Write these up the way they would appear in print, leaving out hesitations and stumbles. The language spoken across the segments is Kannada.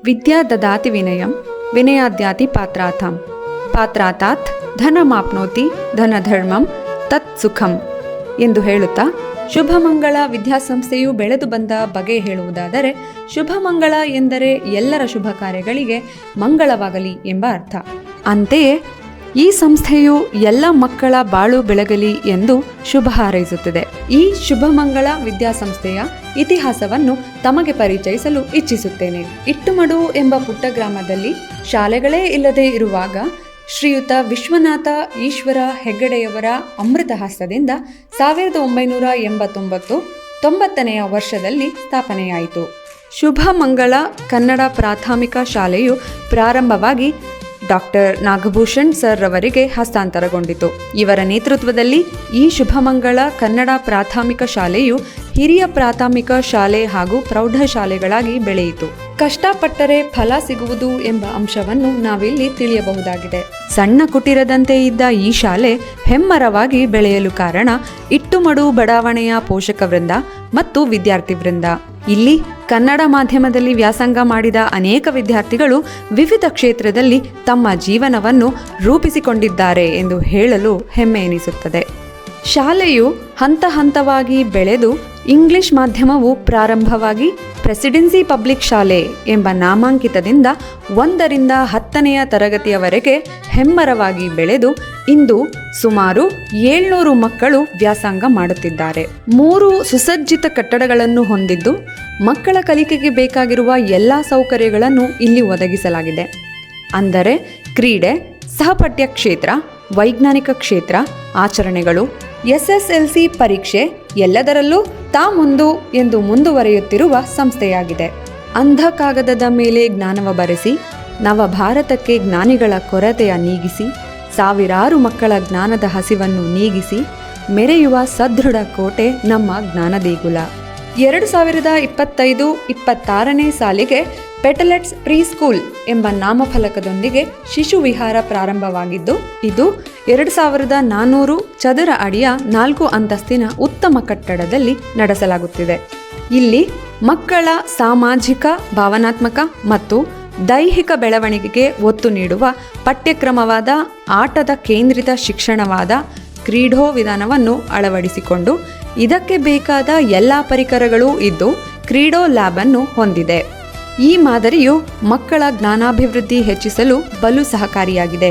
ವಿದ್ಯಾ ದದಾತಿ ವಿನಯಂ ವಿನಯಾದ್ಯಾತಿ ಪಾತ್ರಾತಾಂ ಪಾತ್ರಾತಾತ್ ಧನಮಾಪ್ನೋತಿ ಧನಧರ್ಮಂ ತತ್ ಸುಖಂ ಎಂದು ಹೇಳುತ್ತಾ ಶುಭಮಂಗಳ ವಿದ್ಯಾಸಂಸ್ಥೆಯು ಬೆಳೆದು ಬಂದ ಬಗೆ ಹೇಳುವುದಾದರೆ, ಶುಭಮಂಗಳ ಎಂದರೆ ಎಲ್ಲರ ಶುಭ ಕಾರ್ಯಗಳಿಗೆ ಮಂಗಳವಾಗಲಿ ಎಂಬ ಅರ್ಥ. ಅಂತೆಯೇ ಈ ಸಂಸ್ಥೆಯು ಎಲ್ಲ ಮಕ್ಕಳ ಬಾಳು ಬೆಳಗಲಿ ಎಂದು ಶುಭ ಹಾರೈಸುತ್ತದೆ. ಈ ಶುಭಮಂಗಳ ವಿದ್ಯಾಸಂಸ್ಥೆಯ ಇತಿಹಾಸವನ್ನು ತಮಗೆ ಪರಿಚಯಿಸಲು ಇಚ್ಛಿಸುತ್ತೇನೆ. ಇಟ್ಟುಮಡು ಎಂಬ ಪುಟ್ಟ ಗ್ರಾಮದಲ್ಲಿ ಶಾಲೆಗಳೇ ಇಲ್ಲದೆ ಇರುವಾಗ ಶ್ರೀಯುತ ವಿಶ್ವನಾಥ ಈಶ್ವರ ಹೆಗ್ಗಡೆಯವರ ಅಮೃತಹಸ್ತದಿಂದ 1989 ವರ್ಷದಲ್ಲಿ ಸ್ಥಾಪನೆಯಾಯಿತು. ಶುಭಮಂಗಳ ಕನ್ನಡ ಪ್ರಾಥಮಿಕ ಶಾಲೆಯು ಪ್ರಾರಂಭವಾಗಿ ಡಾಕ್ಟರ್ ನಾಗಭೂಷಣ್ ಸರ್ ರವರಿಗೆ ಹಸ್ತಾಂತರಗೊಂಡಿತು. ಇವರ ನೇತೃತ್ವದಲ್ಲಿ ಈ ಶುಭಮಂಗಳ ಕನ್ನಡ ಪ್ರಾಥಮಿಕ ಶಾಲೆಯು ಹಿರಿಯ ಪ್ರಾಥಮಿಕ ಶಾಲೆ ಹಾಗೂ ಪ್ರೌಢಶಾಲೆಗಳಾಗಿ ಬೆಳೆಯಿತು. ಕಷ್ಟಪಟ್ಟರೆ ಫಲ ಸಿಗುವುದು ಎಂಬ ಅಂಶವನ್ನು ನಾವಿಲ್ಲಿ ತಿಳಿಯಬಹುದಾಗಿದೆ. ಸಣ್ಣ ಕುಟೀರದಂತೆ ಇದ್ದ ಈ ಶಾಲೆ ಹೆಮ್ಮರವಾಗಿ ಬೆಳೆಯಲು ಕಾರಣ ಇಟ್ಟುಮಡು ಬಡಾವಣೆಯ ಪೋಷಕ ವೃಂದ ಮತ್ತು ವಿದ್ಯಾರ್ಥಿ ವೃಂದ. ಇಲ್ಲಿ ಕನ್ನಡ ಮಾಧ್ಯಮದಲ್ಲಿ ವ್ಯಾಸಂಗ ಮಾಡಿದ ಅನೇಕ ವಿದ್ಯಾರ್ಥಿಗಳು ವಿವಿಧ ಕ್ಷೇತ್ರದಲ್ಲಿ ತಮ್ಮ ಜೀವನವನ್ನು ರೂಪಿಸಿಕೊಂಡಿದ್ದಾರೆ ಎಂದು ಹೇಳಲು ಹೆಮ್ಮೆ ಎನಿಸುತ್ತದೆ. ಶಾಲೆಯು ಹಂತ ಹಂತವಾಗಿ ಬೆಳೆದು ಇಂಗ್ಲಿಷ್ ಮಾಧ್ಯಮವು ಪ್ರಾರಂಭವಾಗಿ ಪ್ರೆಸಿಡೆನ್ಸಿ ಪಬ್ಲಿಕ್ ಶಾಲೆ ಎಂಬ ನಾಮಾಂಕಿತದಿಂದ 1ರಿಂದ 10ನೇ ತರಗತಿಯವರೆಗೆ ಹೆಮ್ಮರವಾಗಿ ಬೆಳೆದು ಇಂದು ಸುಮಾರು 700 ಮಕ್ಕಳು ವ್ಯಾಸಂಗ ಮಾಡುತ್ತಿದ್ದಾರೆ. 3 ಸುಸಜ್ಜಿತ ಕಟ್ಟಡಗಳನ್ನು ಹೊಂದಿದ್ದು ಮಕ್ಕಳ ಕಲಿಕೆಗೆ ಬೇಕಾಗಿರುವ ಎಲ್ಲ ಸೌಕರ್ಯಗಳನ್ನು ಇಲ್ಲಿ ಒದಗಿಸಲಾಗಿದೆ. ಅಂದರೆ ಕ್ರೀಡೆ, ಸಹಪಠ್ಯ ಕ್ಷೇತ್ರ, ವೈಜ್ಞಾನಿಕ ಕ್ಷೇತ್ರ, ಆಚರಣೆಗಳು, SSLC ಪರೀಕ್ಷೆ ಎಲ್ಲದರಲ್ಲೂ ಮುಂದು ಎಂದು ಮುಂದುವರಿಯುತ್ತಿರುವ ಸಂಸ್ಥೆಯಾಗಿದೆ. ಅಂಧ ಕಾಗದದ ಮೇಲೆ ಜ್ಞಾನವ ಬರೆಸಿ ನವಭಾರತಕ್ಕೆ ಜ್ಞಾನಿಗಳ ಕೊರತೆಯ ನೀಗಿಸಿ ಸಾವಿರಾರು ಮಕ್ಕಳ ಜ್ಞಾನದ ಹಸಿವನ್ನು ನೀಗಿಸಿ ಮೆರೆಯುವ ಸದೃಢ ಕೋಟೆ ನಮ್ಮ ಜ್ಞಾನದೇಗುಲ. 2025-26ನೇ ಸಾಲಿಗೆ ಪೆಟಲೆಟ್ಸ್ ಪ್ರೀ ಸ್ಕೂಲ್ ಎಂಬ ನಾಮಫಲಕದೊಂದಿಗೆ ಶಿಶು ವಿಹಾರ ಪ್ರಾರಂಭವಾಗಿದ್ದು, ಇದು 2400 ಚದರ ಅಡಿಯ 4 ಅಂತಸ್ತಿನ ಉತ್ತಮ ಕಟ್ಟಡದಲ್ಲಿ ನಡೆಸಲಾಗುತ್ತಿದೆ. ಇಲ್ಲಿ ಮಕ್ಕಳ ಸಾಮಾಜಿಕ, ಭಾವನಾತ್ಮಕ ಮತ್ತು ದೈಹಿಕ ಬೆಳವಣಿಗೆಗೆ ಒತ್ತು ನೀಡುವ ಪಠ್ಯಕ್ರಮವಾದ ಆಟದ ಕೇಂದ್ರಿತ ಶಿಕ್ಷಣವಾದ ಕ್ರೀಡೋ ವಿಧಾನವನ್ನು ಅಳವಡಿಸಿಕೊಂಡು ಇದಕ್ಕೆ ಬೇಕಾದ ಎಲ್ಲ ಪರಿಕರಗಳೂ ಇದ್ದು ಕ್ರೀಡೋ ಲ್ಯಾಬ್ ಅನ್ನು ಹೊಂದಿದೆ. ಈ ಮಾದರಿಯು ಮಕ್ಕಳ ಜ್ಞಾನಾಭಿವೃದ್ಧಿ ಹೆಚ್ಚಿಸಲು ಬಲು ಸಹಕಾರಿಯಾಗಿದೆ.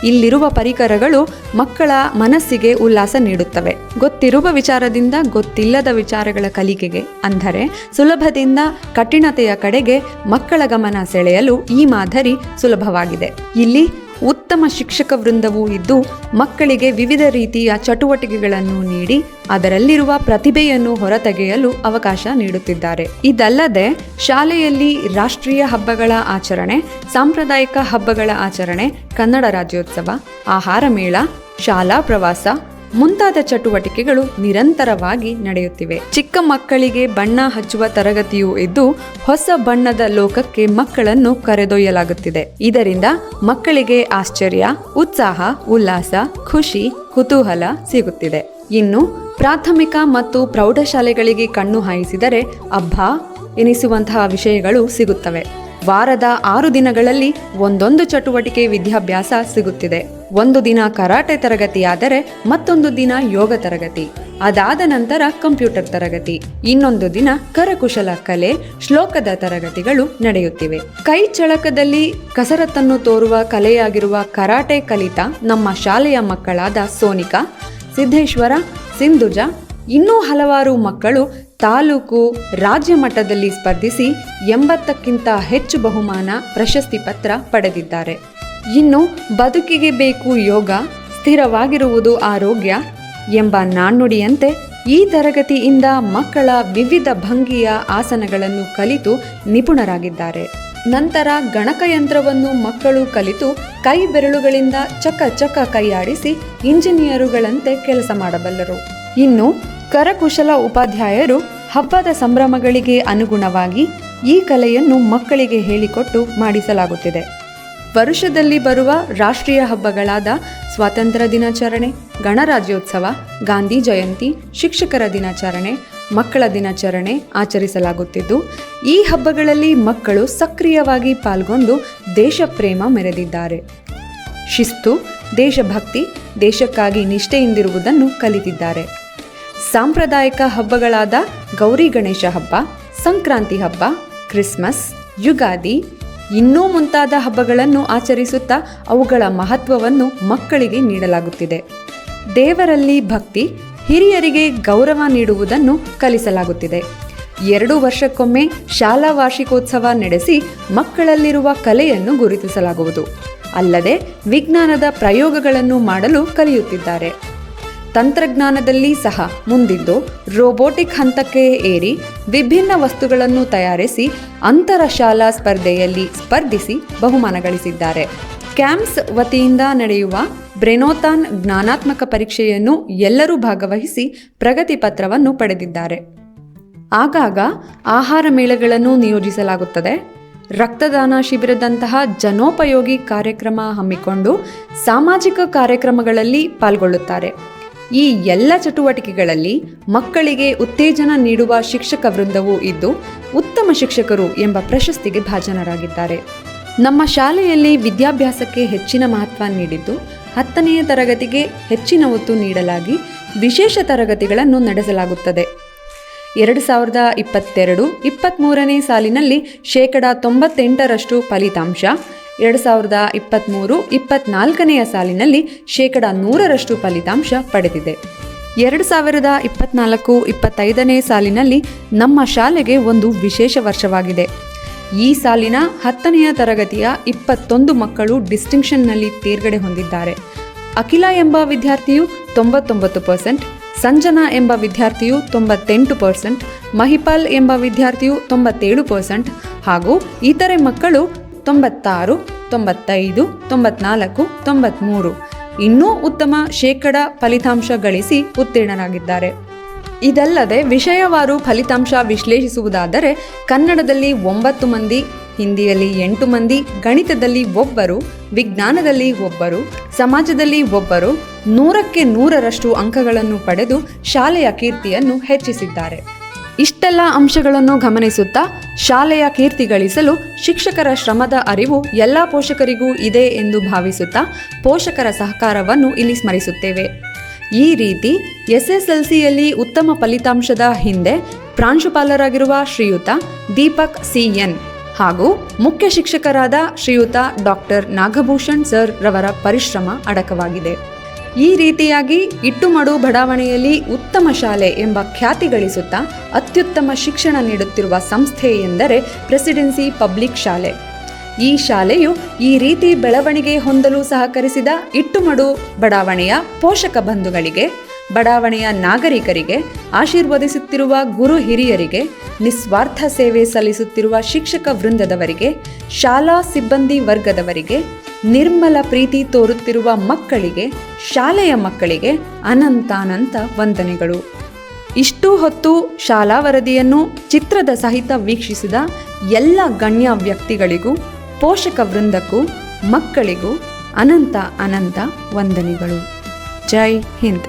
ಇಲ್ಲಿರುವ ಪರಿಕರಗಳು ಮಕ್ಕಳ ಮನಸ್ಸಿಗೆ ಉಲ್ಲಾಸ ನೀಡುತ್ತವೆ. ಗೊತ್ತಿರುವ ವಿಚಾರದಿಂದ ಗೊತ್ತಿಲ್ಲದ ವಿಚಾರಗಳ ಕಲಿಕೆಗೆ, ಅಂದರೆ ಸುಲಭದಿಂದ ಕಠಿಣತೆಯ ಕಡೆಗೆ ಮಕ್ಕಳ ಗಮನ ಸೆಳೆಯಲು ಈ ಮಾದರಿ ಸುಲಭವಾಗಿದೆ. ಇಲ್ಲಿ ಉತ್ತಮ ಶಿಕ್ಷಕ ವೃಂದವೂ ಇದ್ದು ಮಕ್ಕಳಿಗೆ ವಿವಿಧ ರೀತಿಯ ಚಟುವಟಿಕೆಗಳನ್ನು ನೀಡಿ ಅದರಲ್ಲಿರುವ ಪ್ರತಿಭೆಯನ್ನು ಹೊರತೆಗೆಯಲು ಅವಕಾಶ ನೀಡುತ್ತಿದ್ದಾರೆ. ಇದಲ್ಲದೆ ಶಾಲೆಯಲ್ಲಿ ರಾಷ್ಟ್ರೀಯ ಹಬ್ಬಗಳ ಆಚರಣೆ, ಸಾಂಪ್ರದಾಯಿಕ ಹಬ್ಬಗಳ ಆಚರಣೆ, ಕನ್ನಡ ರಾಜ್ಯೋತ್ಸವ, ಆಹಾರ ಮೇಳ, ಶಾಲಾ ಪ್ರವಾಸ ಮುಂತಾದ ಚಟುವಟಿಕೆಗಳು ನಿರಂತರವಾಗಿ ನಡೆಯುತ್ತಿವೆ. ಚಿಕ್ಕ ಮಕ್ಕಳಿಗೆ ಬಣ್ಣ ಹಚ್ಚುವ ತರಗತಿಯೂ ಇದ್ದು ಹೊಸ ಬಣ್ಣದ ಲೋಕಕ್ಕೆ ಮಕ್ಕಳನ್ನು ಕರೆದೊಯ್ಯಲಾಗುತ್ತಿದೆ. ಇದರಿಂದ ಮಕ್ಕಳಿಗೆ ಆಶ್ಚರ್ಯ, ಉತ್ಸಾಹ, ಉಲ್ಲಾಸ, ಖುಷಿ, ಕುತೂಹಲ ಸಿಗುತ್ತಿದೆ. ಇನ್ನು ಪ್ರಾಥಮಿಕ ಮತ್ತು ಪ್ರೌಢಶಾಲೆಗಳಿಗೆ ಕಣ್ಣು ಹಾಯಿಸಿದರೆ ಅಬ್ಬಾ ಎನಿಸುವಂತಹ ವಿಷಯಗಳು ಸಿಗುತ್ತವೆ. ವಾರದ 6 ದಿನಗಳಲ್ಲಿ ಒಂದೊಂದು ಚಟುವಟಿಕೆ ವಿದ್ಯಾಭ್ಯಾಸ ಸಿಗುತ್ತಿದೆ. ಒಂದು ದಿನ ಕರಾಟೆ ತರಗತಿಯಾದರೆ ಮತ್ತೊಂದು ದಿನ ಯೋಗ ತರಗತಿ, ಅದಾದ ನಂತರ ಕಂಪ್ಯೂಟರ್ ತರಗತಿ, ಇನ್ನೊಂದು ದಿನ ಕರಕುಶಲ ಕಲೆ, ಶ್ಲೋಕದ ತರಗತಿಗಳು ನಡೆಯುತ್ತಿವೆ. ಕೈ ಚಳಕದಲ್ಲಿ ಕಸರತ್ತನ್ನು ತೋರುವ ಕಲೆಯಾಗಿರುವ ಕರಾಟೆ ಕಲಿತ ನಮ್ಮ ಶಾಲೆಯ ಮಕ್ಕಳಾದ ಸೋನಿಕಾ, ಸಿದ್ದೇಶ್ವರ, ಸಿಂಧುಜ ಇನ್ನೂ ಹಲವಾರು ಮಕ್ಕಳು ತಾಲೂಕು, ರಾಜ್ಯ ಮಟ್ಟದಲ್ಲಿ ಸ್ಪರ್ಧಿಸಿ 80ಕ್ಕಿಂತ ಹೆಚ್ಚು ಬಹುಮಾನ, ಪ್ರಶಸ್ತಿ ಪತ್ರ ಪಡೆದಿದ್ದಾರೆ. ಇನ್ನು ಬದುಕಿಗೆ ಬೇಕು ಯೋಗ, ಸ್ಥಿರವಾಗಿರುವುದು ಆರೋಗ್ಯ ಎಂಬ ನಾಣ್ಣುಡಿಯಂತೆ ಈ ತರಗತಿಯಿಂದ ಮಕ್ಕಳ ವಿವಿಧ ಭಂಗಿಯ ಆಸನಗಳನ್ನು ಕಲಿತು ನಿಪುಣರಾಗಿದ್ದಾರೆ. ನಂತರ ಗಣಕಯಂತ್ರವನ್ನು ಮಕ್ಕಳು ಕಲಿತು ಕೈ ಬೆರಳುಗಳಿಂದ ಚಕ ಚಕ ಕೈಯಾಡಿಸಿ ಇಂಜಿನಿಯರುಗಳಂತೆ ಕೆಲಸ ಮಾಡಬಲ್ಲರು. ಇನ್ನು ಕರಕುಶಲ ಉಪಾಧ್ಯಾಯರು ಹಬ್ಬದ ಸಂಭ್ರಮಗಳಿಗೆ ಅನುಗುಣವಾಗಿ ಈ ಕಲೆಯನ್ನು ಮಕ್ಕಳಿಗೆ ಹೇಳಿಕೊಟ್ಟು ಮಾಡಿಸಲಾಗುತ್ತಿದೆ. ವರ್ಷದಲ್ಲಿ ಬರುವ ರಾಷ್ಟ್ರೀಯ ಹಬ್ಬಗಳಾದ ಸ್ವಾತಂತ್ರ್ಯ ದಿನಾಚರಣೆ, ಗಣರಾಜ್ಯೋತ್ಸವ, ಗಾಂಧಿ ಜಯಂತಿ, ಶಿಕ್ಷಕರ ದಿನಾಚರಣೆ ಮಕ್ಕಳ ದಿನಾಚರಣೆ ಆಚರಿಸಲಾಗುತ್ತಿದ್ದು, ಈ ಹಬ್ಬಗಳಲ್ಲಿ ಮಕ್ಕಳು ಸಕ್ರಿಯವಾಗಿ ಪಾಲ್ಗೊಂಡು ದೇಶ ಪ್ರೇಮ ಮೆರೆದಿದ್ದಾರೆ. ಶಿಸ್ತು, ದೇಶಭಕ್ತಿ, ದೇಶಕ್ಕಾಗಿ ನಿಷ್ಠೆಯಿಂದಿರುವುದನ್ನು ಕಲಿತಿದ್ದಾರೆ. ಸಾಂಪ್ರದಾಯಿಕ ಹಬ್ಬಗಳಾದ ಗೌರಿ ಗಣೇಶ ಹಬ್ಬ, ಸಂಕ್ರಾಂತಿ ಹಬ್ಬ, ಕ್ರಿಸ್ಮಸ್, ಯುಗಾದಿ ಇನ್ನೂ ಮುಂತಾದ ಹಬ್ಬಗಳನ್ನು ಆಚರಿಸುತ್ತಾ ಅವುಗಳ ಮಹತ್ವವನ್ನು ಮಕ್ಕಳಿಗೆ ನೀಡಲಾಗುತ್ತಿದೆ. ದೇವರಲ್ಲಿ ಭಕ್ತಿ, ಹಿರಿಯರಿಗೆ ಗೌರವ ನೀಡುವುದನ್ನು ಕಲಿಸಲಾಗುತ್ತಿದೆ. 2 ವರ್ಷಕ್ಕೊಮ್ಮೆ ಶಾಲಾ ವಾರ್ಷಿಕೋತ್ಸವ ನಡೆಸಿ ಮಕ್ಕಳಲ್ಲಿರುವ ಕಲೆಯನ್ನು ಗುರುತಿಸಲಾಗುವುದು. ಅಲ್ಲದೆ ವಿಜ್ಞಾನದ ಪ್ರಯೋಗಗಳನ್ನು ಮಾಡಲು ಕಲಿಯುತ್ತಿದ್ದಾರೆ. ತಂತ್ರಜ್ಞಾನದಲ್ಲಿ ಸಹ ಮುಂದಿದ್ದು ರೋಬೋಟಿಕ್ ಹಂತಕ್ಕೆ ಏರಿ ವಿಭಿನ್ನ ವಸ್ತುಗಳನ್ನು ತಯಾರಿಸಿ ಅಂತರ ಶಾಲಾ ಸ್ಪರ್ಧೆಯಲ್ಲಿ ಸ್ಪರ್ಧಿಸಿ ಬಹುಮಾನ ಗಳಿಸಿದ್ದಾರೆ. ಕ್ಯಾಂಪ್ಸ್ ವತಿಯಿಂದ ನಡೆಯುವ ಬ್ರೆನೋಥಾನ್ ಜ್ಞಾನಾತ್ಮಕ ಪರೀಕ್ಷೆಯನ್ನು ಎಲ್ಲರೂ ಭಾಗವಹಿಸಿ ಪ್ರಗತಿ ಪತ್ರವನ್ನು ಪಡೆದಿದ್ದಾರೆ. ಆಗಾಗ ಆಹಾರ ಮೇಳಗಳನ್ನು ನಿಯೋಜಿಸಲಾಗುತ್ತದೆ. ರಕ್ತದಾನ ಶಿಬಿರದಂತಹ ಜನೋಪಯೋಗಿ ಕಾರ್ಯಕ್ರಮ ಹಮ್ಮಿಕೊಂಡು ಸಾಮಾಜಿಕ ಕಾರ್ಯಕ್ರಮಗಳಲ್ಲಿ ಪಾಲ್ಗೊಳ್ಳುತ್ತಾರೆ. ಈ ಎಲ್ಲ ಚಟುವಟಿಕೆಗಳಲ್ಲಿ ಮಕ್ಕಳಿಗೆ ಉತ್ತೇಜನ ನೀಡುವ ಶಿಕ್ಷಕ ವೃಂದವೂ ಇದ್ದು ಉತ್ತಮ ಶಿಕ್ಷಕರು ಎಂಬ ಪ್ರಶಸ್ತಿಗೆ ಭಾಜನರಾಗಿದ್ದಾರೆ. ನಮ್ಮ ಶಾಲೆಯಲ್ಲಿ ವಿದ್ಯಾಭ್ಯಾಸಕ್ಕೆ ಹೆಚ್ಚಿನ ಮಹತ್ವ ನೀಡಿದ್ದು 10ನೇ ತರಗತಿಗೆ ಹೆಚ್ಚಿನ ಒತ್ತು ನೀಡಲಾಗಿ ವಿಶೇಷ ತರಗತಿಗಳನ್ನು ನಡೆಸಲಾಗುತ್ತದೆ. 2022-23ನೇ ಸಾಲಿನಲ್ಲಿ 98% ಫಲಿತಾಂಶ, 2023-24ನೇ ಸಾಲಿನಲ್ಲಿ 100% ಫಲಿತಾಂಶ ಪಡೆದಿದೆ. 2024-25ನೇ ಸಾಲಿನಲ್ಲಿ ನಮ್ಮ ಶಾಲೆಗೆ ಒಂದು ವಿಶೇಷ ವರ್ಷವಾಗಿದೆ. ಈ ಸಾಲಿನ 10ನೇ ತರಗತಿಯ 21 ಮಕ್ಕಳು ಡಿಸ್ಟಿಂಕ್ಷನ್ನಲ್ಲಿ ತೇರ್ಗಡೆ ಹೊಂದಿದ್ದಾರೆ. ಅಖಿಲ ಎಂಬ ವಿದ್ಯಾರ್ಥಿಯು 99%, ಸಂಜನಾ ಎಂಬ ವಿದ್ಯಾರ್ಥಿಯು 98%, ಮಹಿಪಾಲ್ ಎಂಬ ವಿದ್ಯಾರ್ಥಿಯು 97% ಹಾಗೂ ಇತರೆ ಮಕ್ಕಳು 96, 95, 94, 93 ಇನ್ನೂ ಉತ್ತಮ ಫಲಿತಾಂಶ ಗಳಿಸಿ ಉತ್ತೀರ್ಣರಾಗಿದ್ದಾರೆ. ಇದಲ್ಲದೆ ವಿಷಯವಾರು ಫಲಿತಾಂಶ ವಿಶ್ಲೇಷಿಸುವುದಾದರೆ ಕನ್ನಡದಲ್ಲಿ 9 ಮಂದಿ, ಹಿಂದಿಯಲ್ಲಿ 8 ಮಂದಿ, ಗಣಿತದಲ್ಲಿ 1, ವಿಜ್ಞಾನದಲ್ಲಿ 1, ಸಮಾಜದಲ್ಲಿ 1 100ಕ್ಕೆ 100ರಷ್ಟು ಅಂಕಗಳನ್ನು ಪಡೆದು ಶಾಲೆಯ ಕೀರ್ತಿಯನ್ನು ಹೆಚ್ಚಿಸಿದ್ದಾರೆ. ಇಷ್ಟೆಲ್ಲ ಅಂಶಗಳನ್ನು ಗಮನಿಸುತ್ತಾ ಶಾಲೆಯ ಕೀರ್ತಿ ಗಳಿಸಲು ಶಿಕ್ಷಕರ ಶ್ರಮದ ಅರಿವು ಎಲ್ಲ ಪೋಷಕರಿಗೂ ಇದೆ ಎಂದು ಭಾವಿಸುತ್ತಾ ಪೋಷಕರ ಸಹಕಾರವನ್ನು ಇಲ್ಲಿ ಸ್ಮರಿಸುತ್ತೇವೆ. ಈ ರೀತಿ SSLCಯಲ್ಲಿ ಉತ್ತಮ ಫಲಿತಾಂಶದ ಹಿಂದೆ ಪ್ರಾಂಶುಪಾಲರಾಗಿರುವ ಶ್ರೀಯುತ ದೀಪಕ್ CN ಹಾಗೂ ಮುಖ್ಯ ಶಿಕ್ಷಕರಾದ ಶ್ರೀಯುತ ಡಾಕ್ಟರ್ ನಾಗಭೂಷಣ್ ಸರ್ ರವರ ಪರಿಶ್ರಮ ಅಡಕವಾಗಿದೆ. ಈ ರೀತಿಯಾಗಿ ಇಟ್ಟುಮಡು ಬಡಾವಣೆಯಲ್ಲಿ ಉತ್ತಮ ಶಾಲೆ ಎಂಬ ಖ್ಯಾತಿ ಗಳಿಸುತ್ತಾ ಅತ್ಯುತ್ತಮ ಶಿಕ್ಷಣ ನೀಡುತ್ತಿರುವ ಸಂಸ್ಥೆ ಎಂದರೆ ಪ್ರೆಸಿಡೆನ್ಸಿ ಪಬ್ಲಿಕ್ ಶಾಲೆ. ಈ ಶಾಲೆಯು ಈ ರೀತಿ ಬೆಳವಣಿಗೆ ಹೊಂದಲು ಸಹಕರಿಸಿದ ಇಟ್ಟುಮಡು ಬಡಾವಣೆಯ ಪೋಷಕ ಬಂಧುಗಳಿಗೆ, ಬಡಾವಣೆಯ ನಾಗರಿಕರಿಗೆ, ಆಶೀರ್ವದಿಸುತ್ತಿರುವ ಗುರು ಹಿರಿಯರಿಗೆ, ನಿಸ್ವಾರ್ಥ ಸೇವೆ ಸಲ್ಲಿಸುತ್ತಿರುವ ಶಿಕ್ಷಕ ವೃಂದದವರಿಗೆ, ಶಾಲಾ ಸಿಬ್ಬಂದಿ ವರ್ಗದವರಿಗೆ, ನಿರ್ಮಲ ಪ್ರೀತಿ ತೋರುತ್ತಿರುವ ಮಕ್ಕಳಿಗೆ, ಶಾಲೆಯ ಮಕ್ಕಳಿಗೆ ಅನಂತಾನಂತ ವಂದನೆಗಳು. ಇಷ್ಟು ಹೊತ್ತು ಶಾಲಾ ವರದಿಯನ್ನು ಚಿತ್ರದ ಸಹಿತ ವೀಕ್ಷಿಸಿದ ಎಲ್ಲ ಗಣ್ಯ ವ್ಯಕ್ತಿಗಳಿಗೂ, ಪೋಷಕ ವೃಂದಕ್ಕೂ, ಮಕ್ಕಳಿಗೂ ಅನಂತ ಅನಂತ ವಂದನೆಗಳು. ಜೈ ಹಿಂದ್.